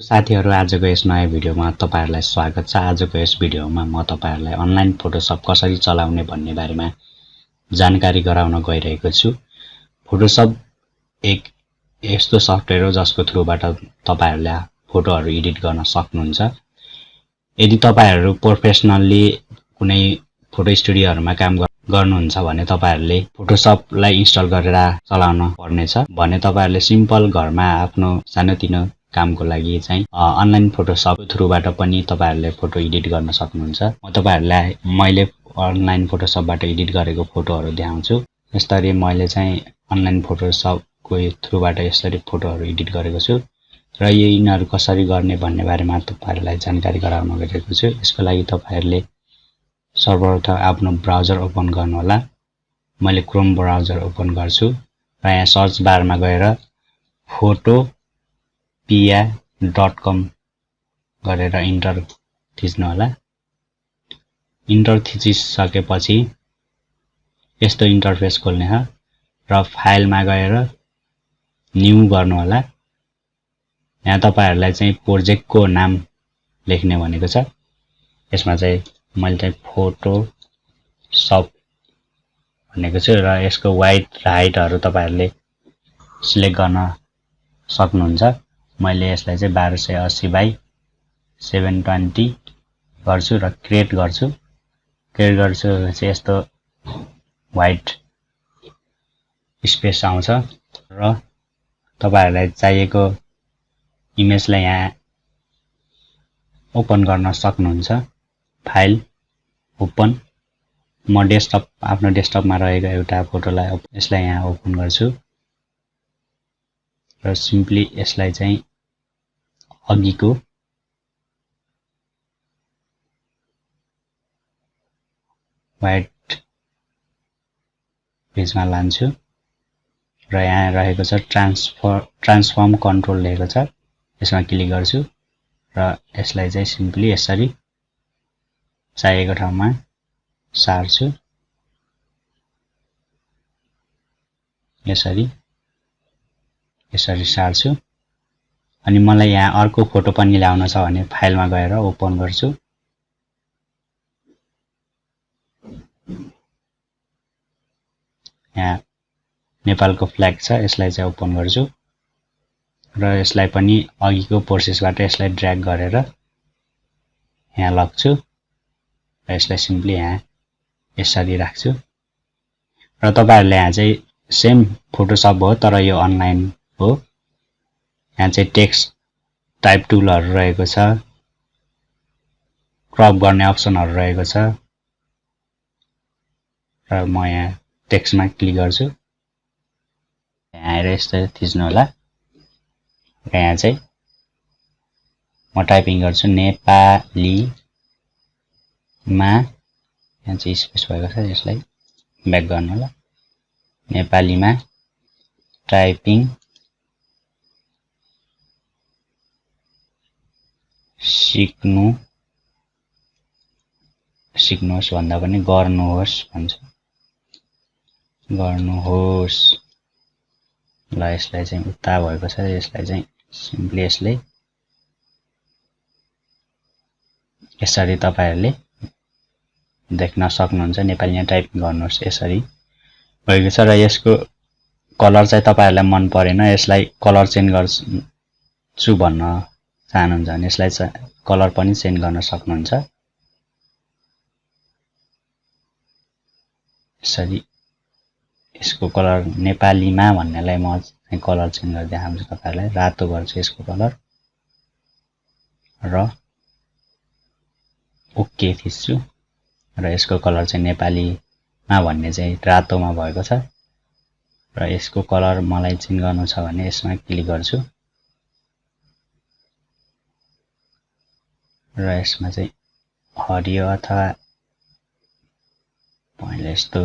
साथीहरु आजको यस नयाँ भिडियोमा तपाईहरुलाई स्वागत छ। आजको यस भिडियोमा म तपाईहरुलाई अनलाइन फोटोशप कसरी चलाउने भन्ने बारेमा जानकारी गराउन गइरहेको छु। फोटोशप एक यस्तो सफ्टवेयर हो जसको थ्रुबाट तपाईहरुले फोटोहरु एडिट गर्न सक्नुहुन्छ। यदि तपाईहरु प्रोफेसनली कुनै फोटो स्टुडियोहरुमा काम गर्नुहुन्छ भने तपाईहरुले फोटोशपलाई इन्स्टल गरेर चलाउन पर्नेछ। भने तपाईहरुले सिम्पल घरमा आफ्नो सानोतिनो कामको लागि चाहिँ अनलाइन फोटोशप थ्रुबाट पनि तपाईहरुले फोटो एडिट गर्न सक्नुहुन्छ। म तपाईहरुलाई मैले अनलाइन फोटोशपबाट एडिट गरेको फोटोहरु देखाउँछु। यसरी मैले चाहिँ अनलाइन फोटोशपको थ्रुबाट यसरी फोटोहरु एडिट गरेको छु र यिनीहरु कसरी गर्ने भन्ने बारेमा तपाईहरुलाई जानकारी गराउन गइरहेको छु। यसको लागि तपाईहरुले सर्वप्रथम आफ्नो ब्राउजर ओपन गर्नु होला। मैले क्रोम ब्राउजर ओपन गर्छु र यहाँ सर्च बारमा गएर photopia.com गरेर इन्टर थिच्नु होला। इन्टर थिचिसकेपछि यस्तो इन्टरफेस खोल्ने छ र फाइलमा गएर न्यू गर्नु होला। यहाँ तपाईहरुलाई चाहिँ प्रोजेक्टको नाम लेख्ने भनेको छ। यसमा चाहिँ मैले चाहिँ फोटोशप भनेको छु र यसको वाइड र हाइटहरु तपाईहरुले सिलेक्ट गर्न सक्नुहुन्छ। मैले यसलाई चाहिँ 1280 बाइ 720 गर्छु र क्रिएट गर्छु। क्रिएट गर्छु यस्तो वाइड स्पेस आउँछ र तपाईहरुलाई चाहिएको इमेजलाई यहाँ ओपन गर्न सक्नुहुन्छ। File open. म डेस्कटप आफ्नो डेस्कटपमा रहेको एउटा फोटोलाई यसलाई यहाँ ओपन गर्छु र सिम्पली यसलाई चाहिँ अघिको वाइट पेजमा लान्छु र यहाँ रहेको छ ट्रान्सफर्म कन्ट्रोल लेखेको छ। यसमा क्लिक गर्छु र यसलाई चाहिँ सिम्पली यसरी चाहिएको ठाउँमा सार्छु। यसरी सार्छु। अनि मलाई यहाँ अर्को फोटो पनि ल्याउन छ भने फाइलमा गएर ओपन गर्छु। यहाँ नेपालको फ्ल्याग छ, यसलाई चाहिँ ओपन गर्छु र यसलाई पनि अघिको प्रोसेसबाट यसलाई ड्र्याग गरेर यहाँ लग्छु र यसलाई सिम्पली यहाँ यसरी राख्छु। र तपाईहरुले यहाँ चाहिँ सेम फोटोशप हो तर यो अनलाइन हो। यहाँ चाहिँ टेक्स्ट टाइप टुलहरु रहेको छ, क्रप गर्ने अप्सनहरु रहेको छ र म यहाँ टेक्स्टमा क्लिक गर्छु। यहाँ आएर यस्तो थिच्नु होला र यहाँ चाहिँ म टाइपिङ गर्छु नेपालीमा। यहाँ चाहिँ स्पेस भएको छ, यसलाई ब्याक गर्नु होला। नेपालीमा टाइपिङ सिक्नुहोस् भन्दा पनि गर्नुहोस् भन्छु। गर्नुहोस्। ल यसलाई चाहिँ उता भएको छ, यसलाई चाहिँ सिम्पली यसरी तपाईहरुले देख्न सक्नुहुन्छ। नेपालीमा टाइपिङ गर्नुहोस् यसरी भएको छ र यसको कलर चाहिँ तपाईहरुलाई मन परेन, यसलाई कलर चेन्ज गर्छु भन्न चाहनुहुन्छ भने यसलाई कलर पनि चेन्ज गर्न सक्नुहुन्छ। यसरी यसको कलर नेपालीमा भन्नेलाई म चाहिँ कलर चेन्ज गर्दै देखाउँछु तपाईहरुलाई। रातो गर्छु यसको कलर र ओके थिच्छु र यसको कलर चाहिँ नेपालीमा भन्ने चाहिँ रातोमा भएको छ र यसको कलर मलाई चेन्ज गर्नु छ भने यसमा क्लिक गर्छु र यसमा चाहिँ हरियो अथवा पहेँलो यस्तो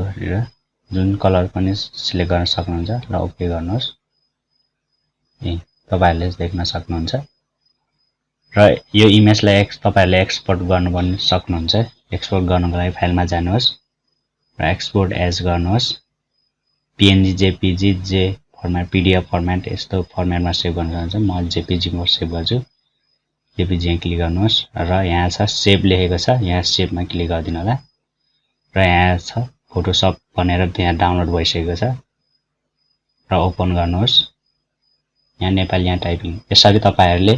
जुन कलर पनि सिलेक्ट गर्न सक्नुहुन्छ र ओके गर्नुहोस्। तपाईहरुले देख्न सक्नुहुन्छ र यो इमेजलाई तपाईहरुले एक्सपोर्ट गर्न पनि सक्नुहुन्छ। एक्सपोर्ट गर्नको लागि फाइलमा जानुहोस् र एक्सपोर्ट एज गर्नुहोस्। PNG, JPG, जे फर्मेट, PDF फर्मेट यस्तो फर्मेटमा सेभ गर्न चाहन्छु। म JPG मा सेभ गर्छु जेपीजी मा क्लिक गर्नुहोस् र यहाँ छ सेभ लेखेको छ यहाँ सेभमा क्लिक गरिदिनु होला र यहाँ छ फोटोशप भनेर त्यहाँ डाउनलोड भइसकेको छ र ओपन गर्नुहोस् यहाँ नेपाली यहाँ टाइपिङ यसरी तपाईहरुले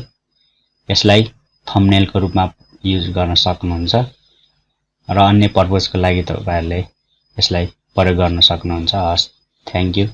यसलाई थम्बनेलको रूपमा युज गर्न सक्नुहुन्छ र अन्य पर्पजको लागि तपाईहरुले यसलाई प्रयोग गर्न सक्नुहुन्छ हस् थ्यांक यू